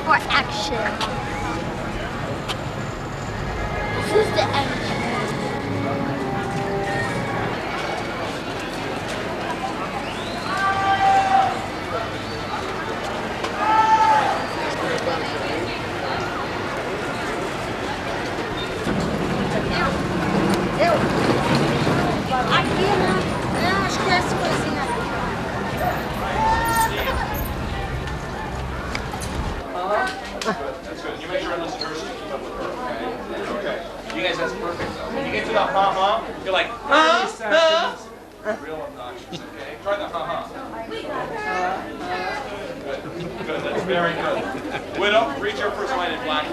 for action. This is the action. Aqui, né? Eu acho que é essa coisinha aqui. That's good. You make sure I listen to her so you keep up with her, okay? Okay. You guys, that's perfect though. When you get to the ha-ha, you're like, ha-ha. Real obnoxious, okay? Try the ha-ha. Good. Good, that's very good. Widow, read your first line in black.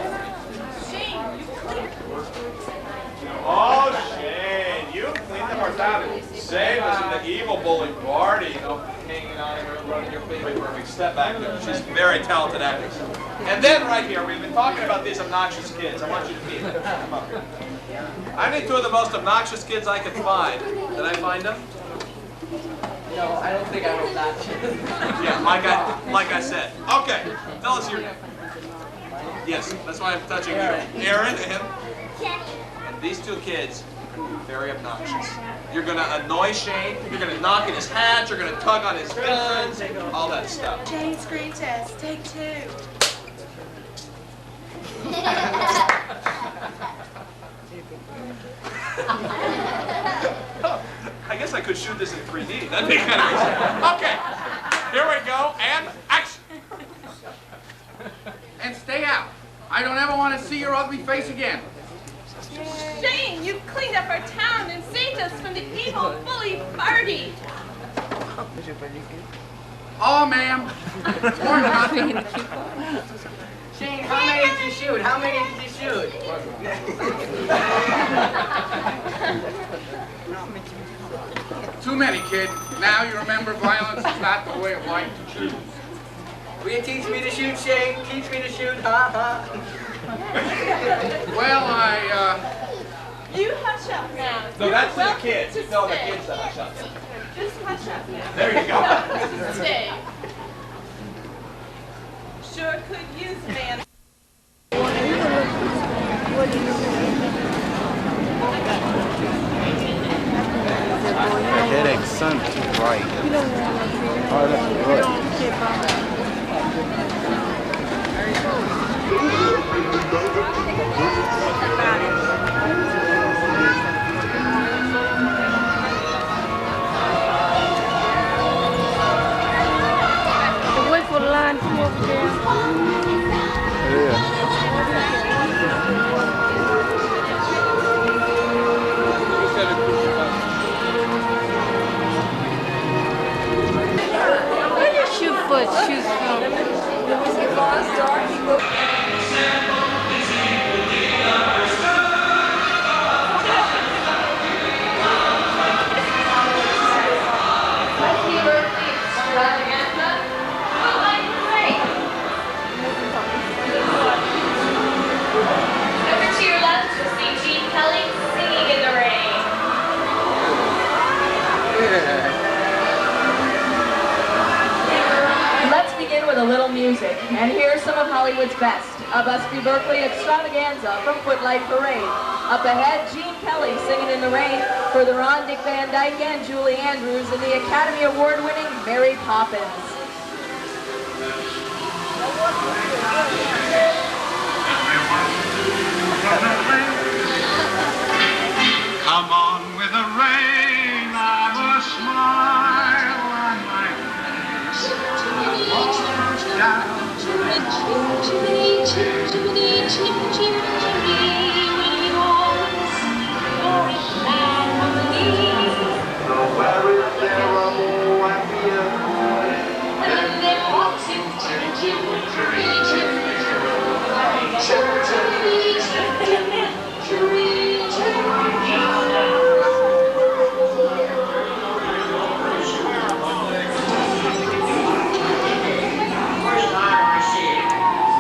Oh, Shane, you cleaned up our town. Same as in the evil bowling party, you know, hanging on and running your finger. Perfect. Step back there. She's a very talented actress. And then right here, we've been talking about these obnoxious kids. I want you to meet them. Come up here. I need two of the most obnoxious kids I could find. Did I find them? No, I don't think I'm obnoxious. Yeah, like I said. Okay, tell us your name. Yes, that's why I'm touching you. Aaron and these two kids, very obnoxious. You're going to annoy Shane, you're going to knock in his hat, you're going to tug on his guns, all that stuff. Shane, screen test, take 2. I guess I could shoot this in 3D. That'd be kind of easy. Okay, here we go, and action. And stay out. I don't ever want to see your ugly face again. Shane, you've cleaned up our town and saved us from the evil bully party. Oh, ma'am. Or nothing. Shane, how many did you shoot? How many did you shoot? Too many, kid. Now you remember violence is not the way of life to choose. Will you teach me to shoot, Shane? Teach me to shoot, ha. Well, You hush up now. So that's for the kids. You tell the kids to hush up. Just hush up now. There you go. Stay. Sure could use a man. My headache's sun too bright. Oh, that's good. Wait for the line to come over there. Yeah. Where did you shoot foot shoes from? Over to your left, you'll see Gene Kelly singing in the rain. Let's begin with a little music, and here's some of Hollywood's best. A Busby Berkeley extravaganza from Footlight Parade. Up ahead, Gene Kelly singing in the rain. Further on, Dick Van Dyke and Julie Andrews in the Academy Award-winning Mary Poppins. Come on with the rain, I've a smile on my face. Where is there a more happier boy than they want to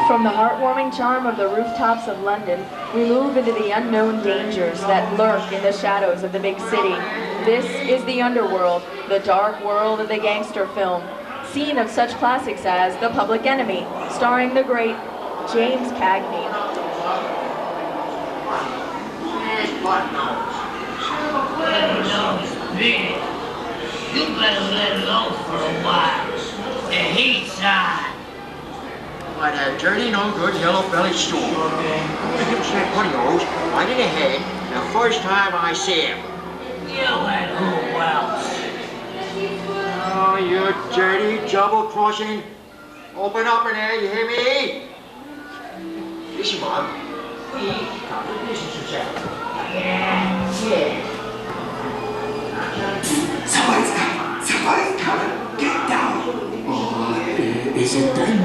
From the heartwarming charm of the rooftops of London, we move into the unknown dangers that lurk in the shadows of the big city. This is the underworld, the dark world of the gangster film, scene of such classics as The Public Enemy, starring the great James Cagney. You better let it alone for a while. The heat's on. Why, that dirty, no good, yellow-bellied stool. I'm gonna give Snap Putty-Nose right in the head the first time I see him. You and who else? Oh, you dirty, double-crossing. Open up in there, you hear me? Listen, Mom. We got the business to settle. Yeah. Somebody's coming. Get down. Is it done?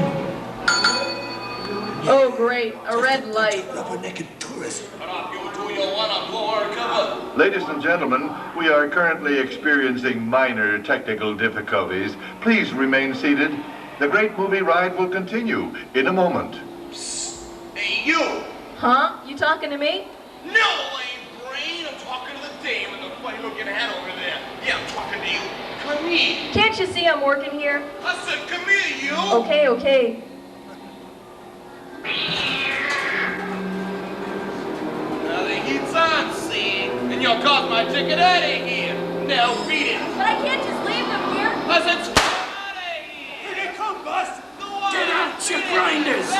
Oh, great. A red light. Rubber-necked tourist. Ladies and gentlemen, we are currently experiencing minor technical difficulties. Please remain seated. The great movie ride will continue in a moment. Hey, you! Huh? You talking to me? No, I ain't brain. I'm talking to the dame in the funny-looking hat over there. Yeah, I'm talking to you. Come here. Can't you see I'm working here? I said, come here, you. Okay. Now the heat's on, see? And you'll cost my ticket out of here. Now beat it. But I can't just leave them here. I said, get out of here. Here they come, Bust. Go on. Get out, you grinders.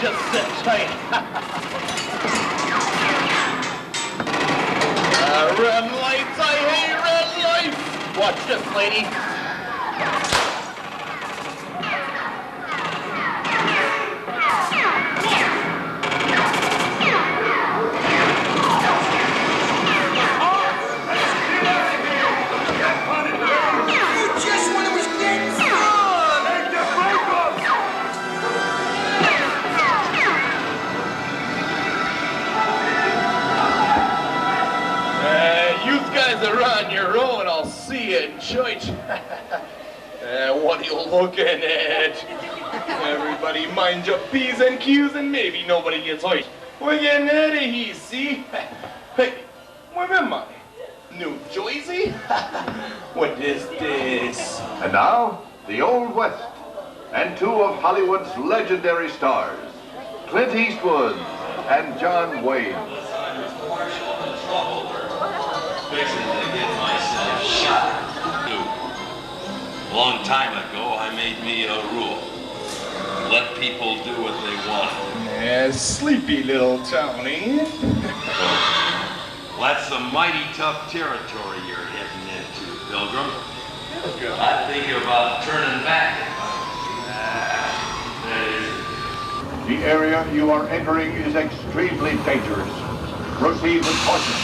Just sit tight. Red lights, I hate red lights. Watch this, lady. Just when it was getting fun. Make the break up. You guys are on your own. I'll see you in church. What are you looking at? Everybody mind your P's and Q's and maybe nobody gets hurt. We're getting out of here, see? Hey, where am I? New Jersey? What is this? And now, the Old West, and two of Hollywood's legendary stars, Clint Eastwood and John Wayne. Fixing to get myself shot. A long time ago, I made me a rule. Let people do what they want. Yeah, sleepy little Tony. Well, that's some mighty tough territory you're heading into, Pilgrim. I think you're about turning back. The area you are entering is extremely dangerous. Proceed with caution.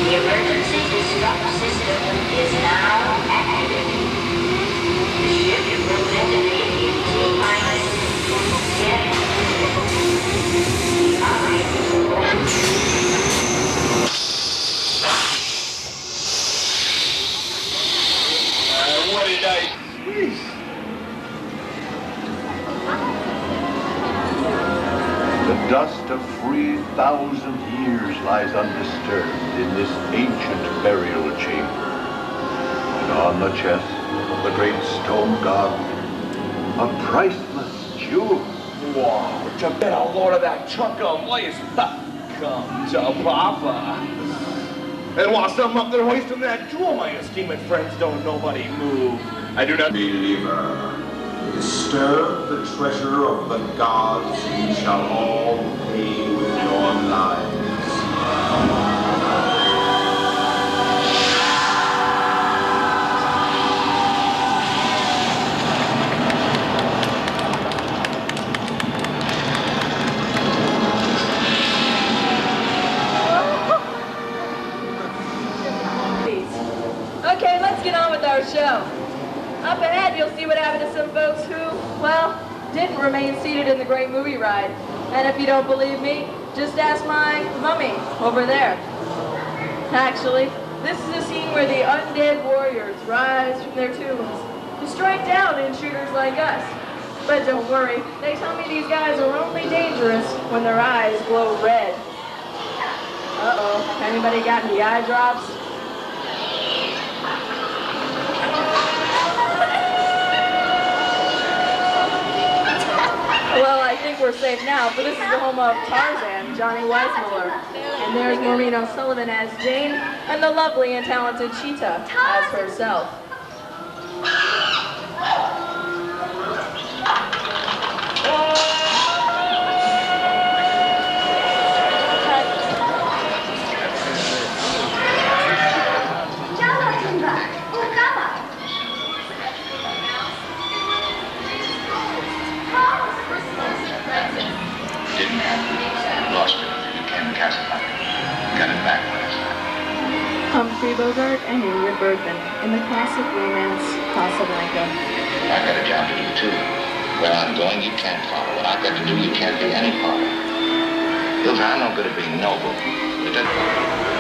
The emergency disrupt system is now activated. The ship will detonate in T-minus 10. What did I... The dust of 3,000 years lies undisturbed in this ancient burial chamber. And on the chest of the great stone god, a priceless jewel. Wow, you bet a load of that chunk of lace. Come to Papa. And while some up there hoisting that jewel, my esteemed friends, don't nobody move. I do not... Believer, disturb the treasure of the gods, ye shall all pay with your lives. Okay, let's get on with our show. Up ahead, you'll see what happened to some folks who, well, didn't remain seated in the great movie ride. And if you don't believe me, just ask my mummy over there. Actually, this is a scene where the undead warriors rise from their tombs to strike down intruders like us. But don't worry, they tell me these guys are only dangerous when their eyes glow red. Uh-oh, anybody got any eye drops? Well, I think we're safe now, for this is the home of Tarzan, Johnny Weissmuller. And there's Maureen O'Sullivan as Jane, and the lovely and talented Cheetah as herself. Humphrey Bogart and Ingrid Bergman in the classic romance Casablanca. I've got a job to do too. Where I'm going, you can't follow. What I've got to do, you can't be any part of. Hilda, I'm no good at being noble. But it doesn't...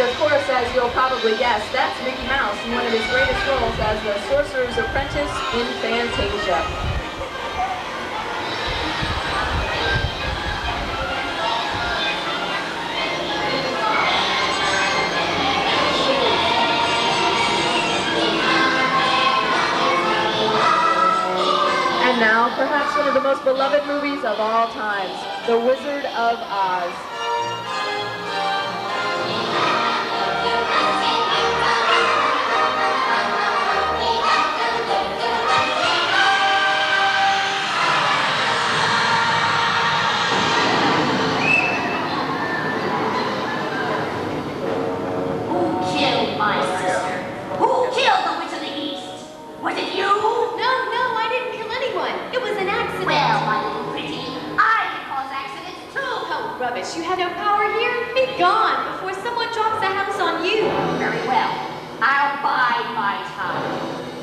Of course, as you'll probably guess, that's Mickey Mouse in one of his greatest roles as the Sorcerer's Apprentice in Fantasia. And now, perhaps one of the most beloved movies of all times, The Wizard of Oz. Rubbish. You have no power here. Be gone before someone drops a house on you. Very well. I'll bide my time.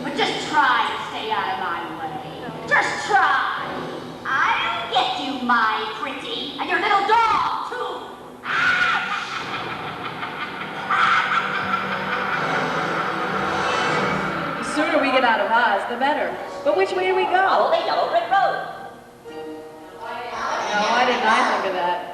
But just try to stay out of my way. Just try. I'll get you, my pretty. And your little dog, too. The sooner we get out of Oz, the better. But which way do we go? Follow the yellow brick road. No, why didn't I think of that?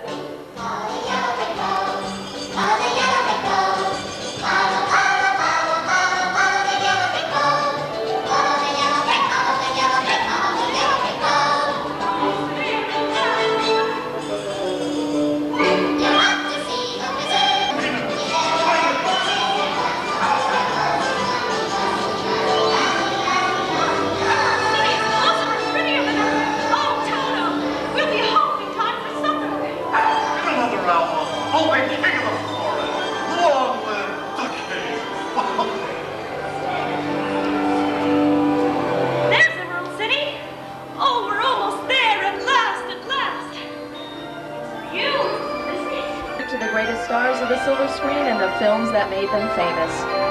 Stars of the silver screen and the films that made them famous.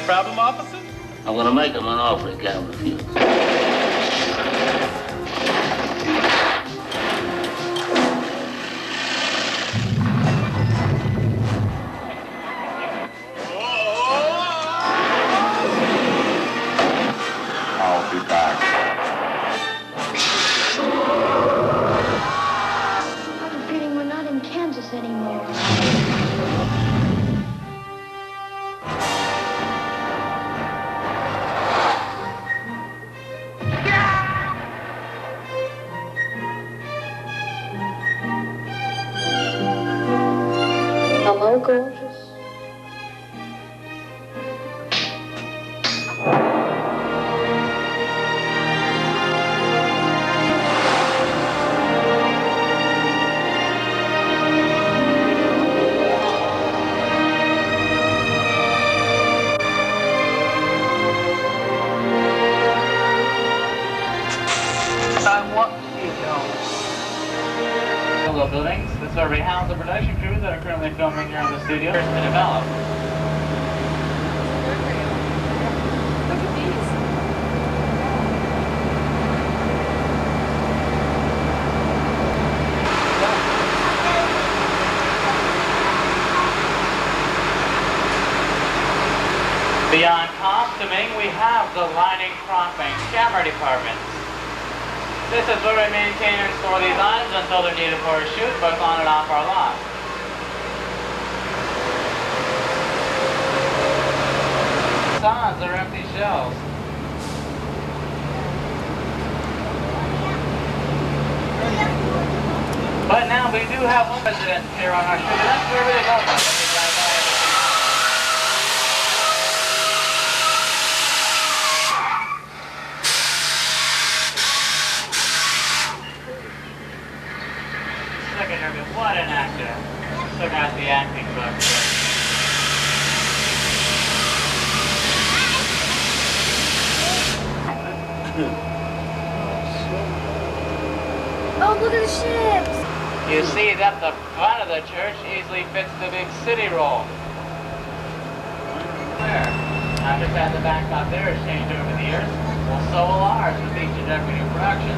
Problem, officer? I'm gonna make him an offer he can't refuse. Hello, gorgeous. Buildings. This is where we house the production crew that are currently filming here in the studio to develop. Look at these. Beyond costuming, we have the lighting, cropping, camera departments. This is where we maintain and store these items until they're needed for a shoot, both on and off our lot. Facades are empty shells. But now we do have one resident here on our shoot, and that's where we go. What an actor. Still got the acting book. Oh, look at the ships! You see that the front of the church easily fits the big city roll. There. Now just as the backdrop there has changed over the years, well, so will ours with each and every new production.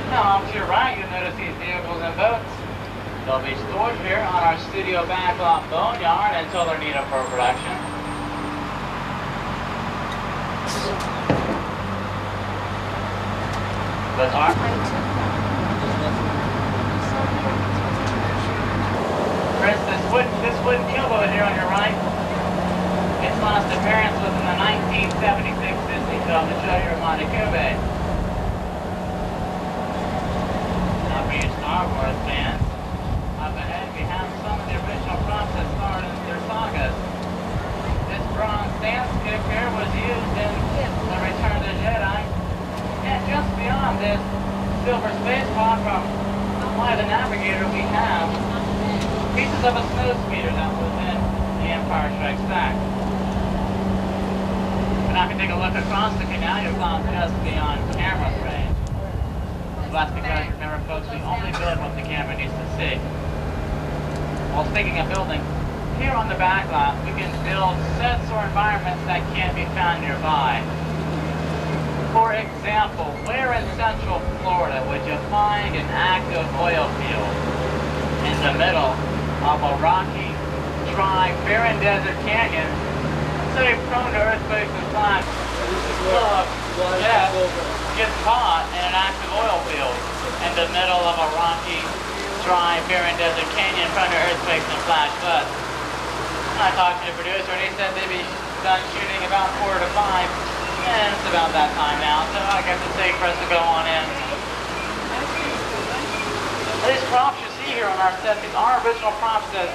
Now, off to your right, you'll notice these vehicles and boats. They'll be stored here on our studio backlot boneyard until they're needed for production. But for instance, this wooden keelboat here on your right, its last appearance was in the 1976 Disney film, The Treasure of Montecumbe. Star Wars fans. Up ahead we have some of the original props that starred in their sagas. This bronze dance kick here was used in The Return of the Jedi. And just beyond this silver space pod from Flight of the Navigator we have pieces of a snow speeder that was in The Empire Strikes Back. And now if you take a look across the canal, you'll find just beyond camera frame. That's because, remember folks, we only build what the camera needs to see. While speaking of building, here on the back lot, we can build sets or environments that can't be found nearby. For example, where in Central Florida would you find an active oil field in the middle of a rocky, dry, barren desert canyon, say prone to earthquakes and floods, full of death, gets caught in an active oil field in the middle of a rocky, dry, barren desert canyon prone to earthquakes and flash floods. I talked to the producer and he said they'd be done shooting about 4 to 5, and it's about that time now, so I guess it's safe for us to go on in. These props you see here on our set, these are original props that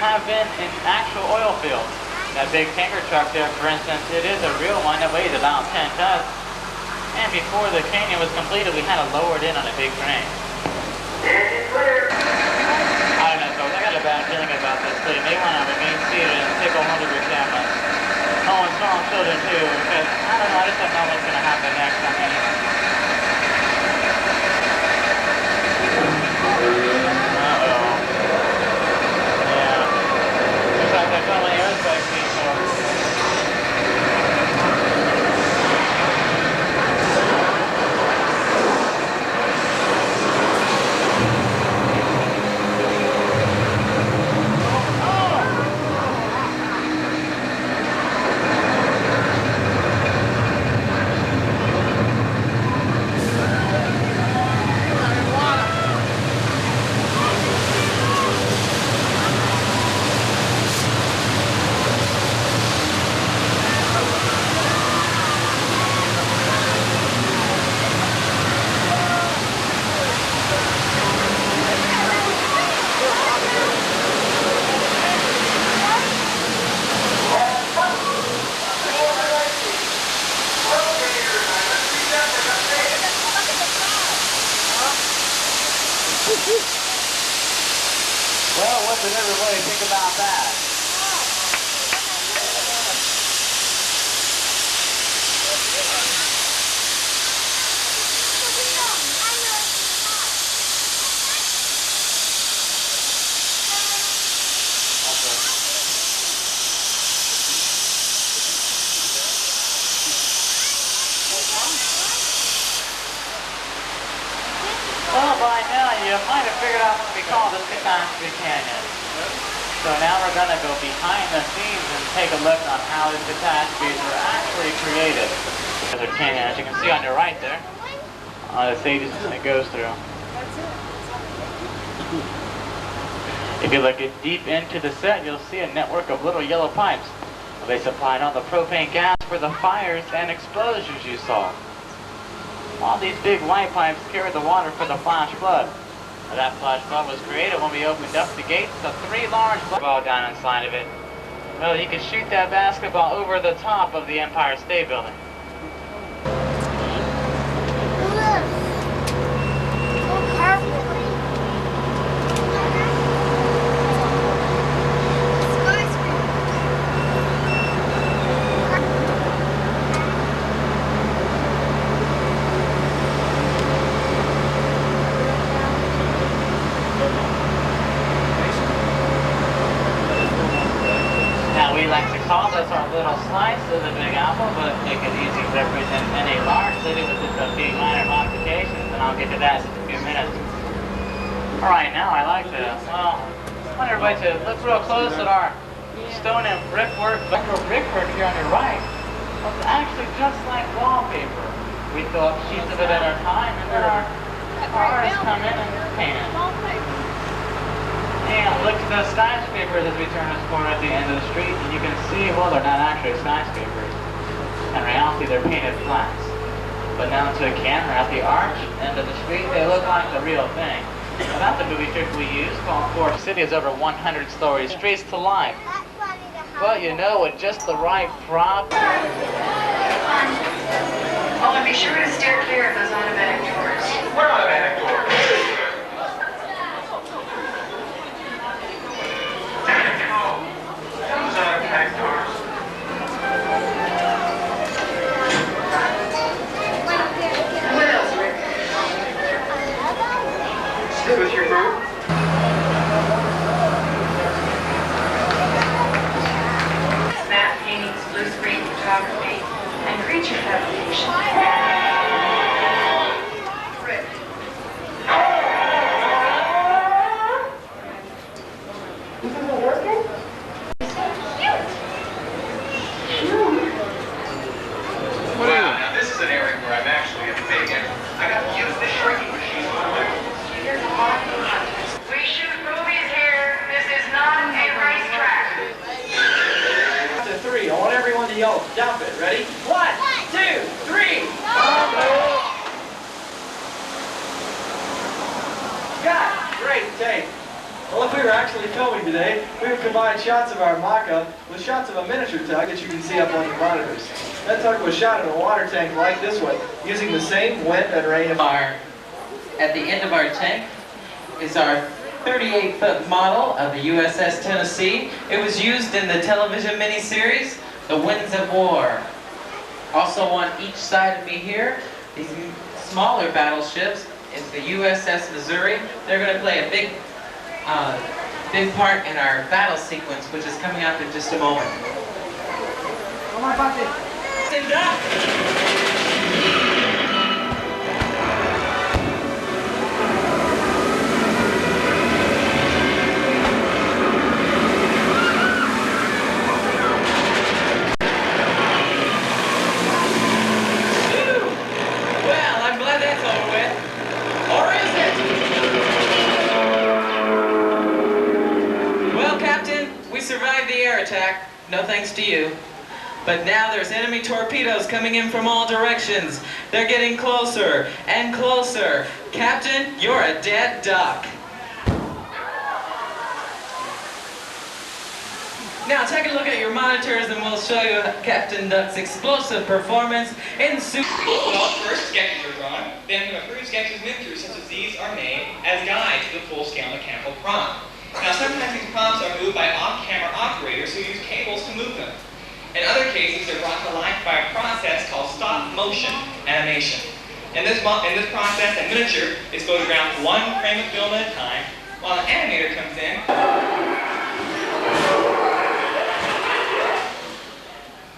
have been in actual oil fields. That big tanker truck there, for instance, it is a real one that weighs about 10 tons. And before the canyon was completed, we had to lower it in on a big crane. I don't know, folks. I got a bad feeling about this, but you may want to remain seated and take a hold of your cameras. Oh, and small children, too, because, I don't know, I just don't know what's going to happen next. I mean, uh-oh. Yeah. Looks like there's so many earthquakes before. Catastrophe Canyon. So now we're going to go behind the scenes and take a look on how these catastrophes were actually created. Desert Canyon, as you can see on your right there, the stages it goes through. If you look deep into the set, you'll see a network of little yellow pipes. They supplied all the propane gas for the fires and explosions you saw. All these big white pipes carried the water for the flash flood. Now, that flash flood was created when we opened up the gates of 3 large basketball down inside of it. Well, you could shoot that basketball over the top of the Empire State Building. We like to call this our little slice of the Big Apple, but it could easily represent any large city with just a few minor modifications, and I'll get to that in a few minutes. Alright, now I like to, well, I want everybody to look real close at our stone and brickwork. Brickwork here on your right was actually just like wallpaper. We throw up sheets of it at our time, and then our artists come in and paint it. And look at those skyscrapers as we turn this corner at the end of the street, and you can see, well, they're not actually skyscrapers. In reality, they're painted flats. But now to a camera at the arch end of the street, they look like the real thing. Well, that's the movie trick we use called Force City is over 100 stories, streets to life. Well, you know, with just the right prop. Oh, and be sure to steer clear of those automatic doors. What automatic doors? What else, Rick? Stay with your group. Map paintings, blue screen photography, and creature fabrication. Rick. This isn't working? Wow, now this is an area where I'm actually a big expert. I got to use the shrinking machine on my We shoot movies here. This is not a racetrack. To 3, I want everyone to yell, dump it. Ready? 1, 2, 3. Got it. Great take. Well, if we were actually filming today, we would combine shots of our maca with shots of a miniature tug that you can see up on your monitors. That tug was shot in a water tank like this one, using the same wind and rain. At the end of our tank is our 38-foot model of the USS Tennessee. It was used in the television miniseries, The Winds of War. Also on each side of me here, these smaller battleships is the USS Missouri. They're going to play a big part in our battle sequence, which is coming up in just a moment. Stand up! Well, I'm glad that's over with. Or is it? Well, Captain, we survived the air attack. No thanks to you. But now there's enemy torpedoes coming in from all directions. They're getting closer and closer. Captain, you're a dead duck. Now take a look at your monitors and we'll show you Captain Duck's explosive performance in Super. Well, first sketches are drawn, then approved sketches miniatures such as these are made as guides to the full-scale mechanical prompt. Now sometimes these prompts are moved by off-camera operators who use cables to move them. In other cases, they're brought to life by a process called stop-motion animation. In this process, a miniature is photographed 1 frame of film at a time, while an animator comes in.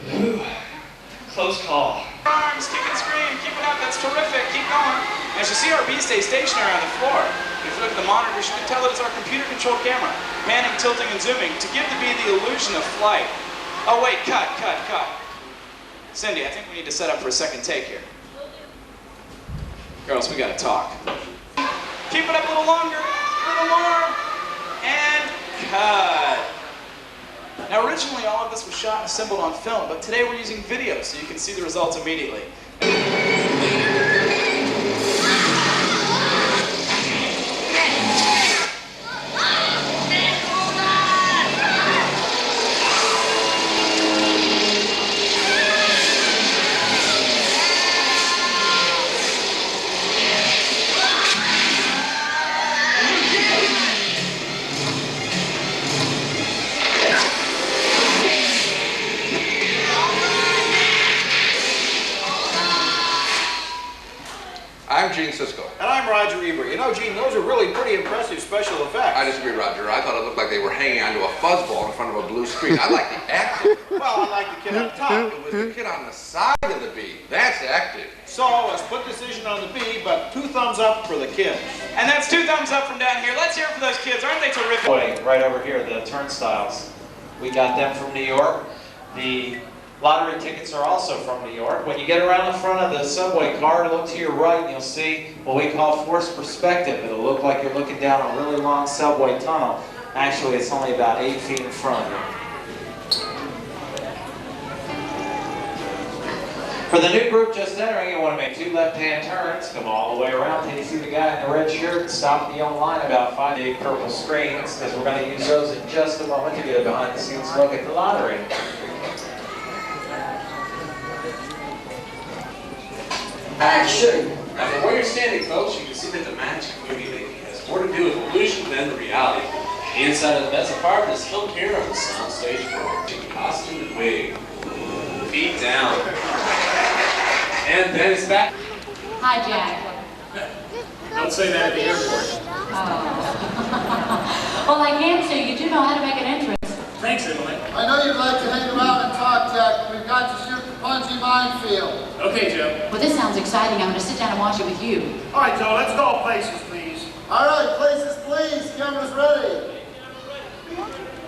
Whew. Close call. Arms, kick and scream, keep it up, that's terrific, keep going. As you see, our bees stay stationary on the floor. If you look at the monitors, you can tell that it's our computer-controlled camera, panning, tilting, and zooming to give the bee the illusion of flight. Oh wait, cut. Cindy, I think we need to set up for a second take here. Girls, we gotta talk. Keep it up a little longer, a little more, and cut. Now originally all of this was shot and assembled on film, but today we're using video so you can see the results immediately. I'm Gene Sisco. And I'm Roger Ebert. You know, Gene, those are really pretty impressive special effects. I disagree, Roger. I thought it looked like they were hanging onto a fuzzball in front of a blue screen. I like the acting. Well, I like the kid on top. It was the kid on the side of the bee. That's active. So, a split decision on the bee, but 2 thumbs up for the kids. And that's 2 thumbs up from down here. Let's hear it for those kids. Aren't they terrific? Right over here, the turnstiles. We got them from New York. The lottery tickets are also from New York. When you get around the front of the subway car, look to your right and you'll see what we call forced perspective. It'll look like you're looking down a really long subway tunnel. Actually, it's only about 8 feet in front. For the new group just entering, you want to make 2 left-hand turns, come all the way around till you see the guy in the red shirt, and stop at the yellow line about 5 big purple screens, because we're going to use those in just a moment to get a behind-the-scenes look at the lottery. Action! Now from where you're standing, folks, you can see that the magic movie making has more to do with illusion than the reality. The inside of the best apartment is filmed here on the soundstage floor. Costume and wig. Feet down. And then it's back. Hi, Jack. Don't say that at the airport. Well, I can say you do know how to make an entrance. Thanks, Emily. I know you'd like to hang around and talk, Jack, but we've got to shoot the Punji minefield. Okay, Joe. Well, this sounds exciting. I'm going to sit down and watch it with you. All right, Joe, let's call places, please. All right, places, please. Cameras ready.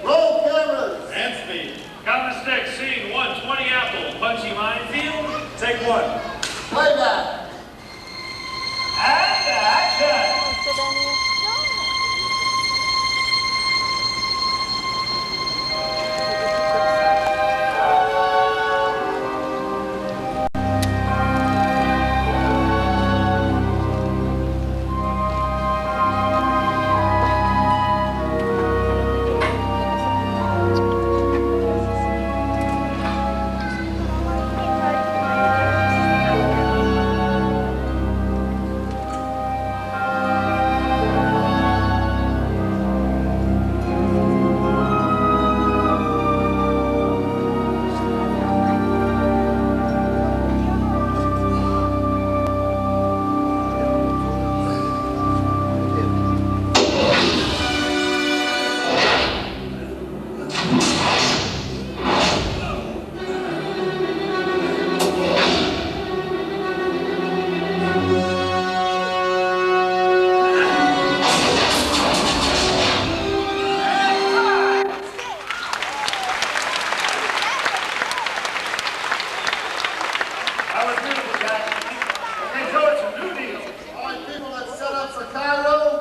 Roll cameras. And speed. Camera stick, scene 120 Apple, Punchy Minefield. Take 1. Playback. And action!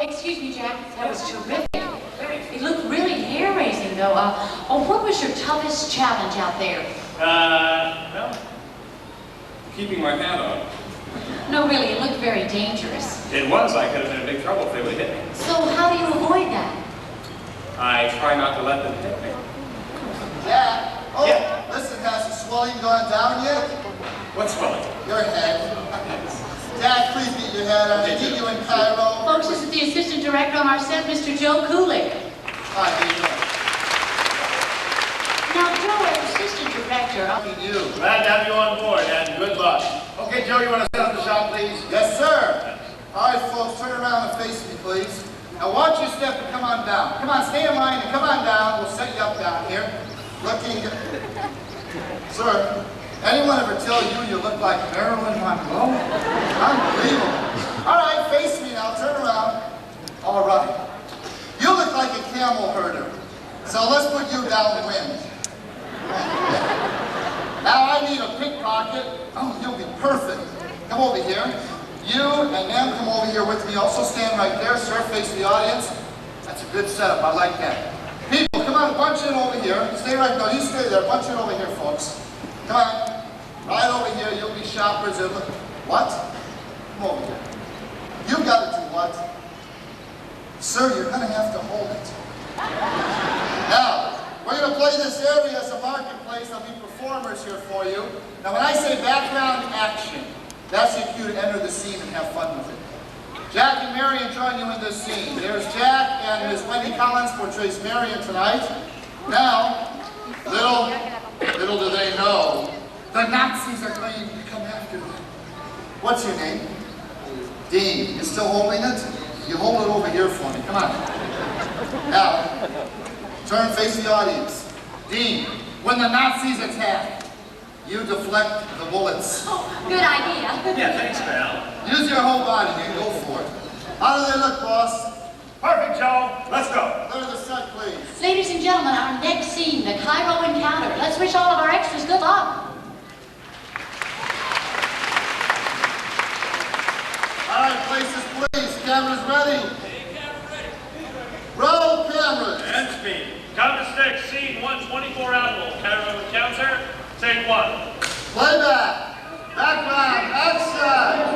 Excuse me, Jack. That was terrific. It looked really hair-raising, though. What was your toughest challenge out there? Well, keeping my hat on. No, really, it looked very dangerous. It was. I could have been in big trouble if they would hit me. So how do you avoid that? I try not to let them hit me. Jack. Oh, yeah. Listen, has the swelling gone down yet? What's swelling? Your head. Dad, please beat your head. I need you in Cairo. Folks, this is the assistant director on our set, Mr. Joe Kulik. Hi, how you doing? Now, Joe, as assistant director, Glad to have you on board, and good luck. Okay, Joe, you want to set up the shot, please? Yes, sir. All right, folks, turn around and face me, please. Now, watch your step and come on down. Come on, stay in line and come on down. We'll set you up down here. Looking good. Sir, anyone ever tell you you look like Marilyn Monroe? Unbelievable. All right, face me now. Turn around. All right. You look like a camel herder. So let's put you downwind. Now I need a pickpocket. Oh, you'll be perfect. Come over here. You and them come over here with me. Also stand right there. Sir, face the audience. That's a good setup. I like that. People, come on, bunch in over here. Stay right now. You stay there. Bunch in over here, folks. Come on. Right over here. You'll be shoppers. What? Come over here. You've got to do what? Sir, you're going to have to hold it. Now, we're going to play this area as a marketplace. There'll be performers here for you. Now, when I say background action, that's your cue to enter the scene and have fun with it. Jack and Marion join you in this scene. There's Jack, and Miss Wendy Collins portrays Marion tonight. Now, little do they know, the Nazis are going to come after them. What's your name? Dean. You still holding it? You hold it over here for me. Come on. Now, turn face the audience. Dean, when the Nazis attack, you deflect the bullets. Oh, good idea. Yeah, thanks, pal. Use your whole body and go for it. How do they look, boss? Perfect, Joe. Let's go. Clear the set, please. Ladies and gentlemen, our next scene, the Cairo encounter. Let's wish all of our extras good luck. All right, places, please. Cameras ready. Roll cameras. And speed. Count to 6, scene 124 Apple. Cairo encounter. Take 1. Playback. Background. Action.